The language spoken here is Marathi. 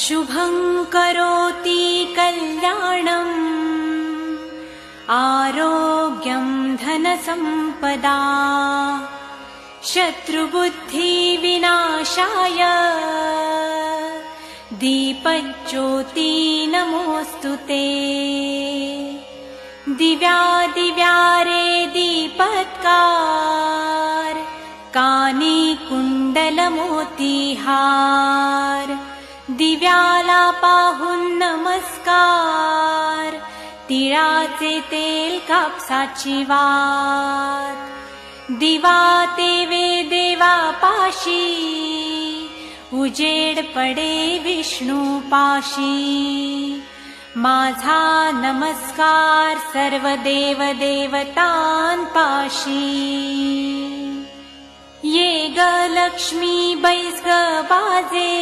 शुभं करोति कल्याणम् आरोग्यं धनसम्पदा शत्रुबुद्धिविनाशाय दीपज्योति नमोऽस्तुते। दिव्या दिव्या रे दीपत्कार कानी कुंडलमोतीहार दिव्याला पाहून नमस्कार तिळाचे तेल कापसाची वात दिवा तेवे देवा पाशी उजेड पडे विष्णू पाशी माझा नमस्कार सर्व देव देवतांपाशी। ये ग लक्ष्मी बैस ग बाजे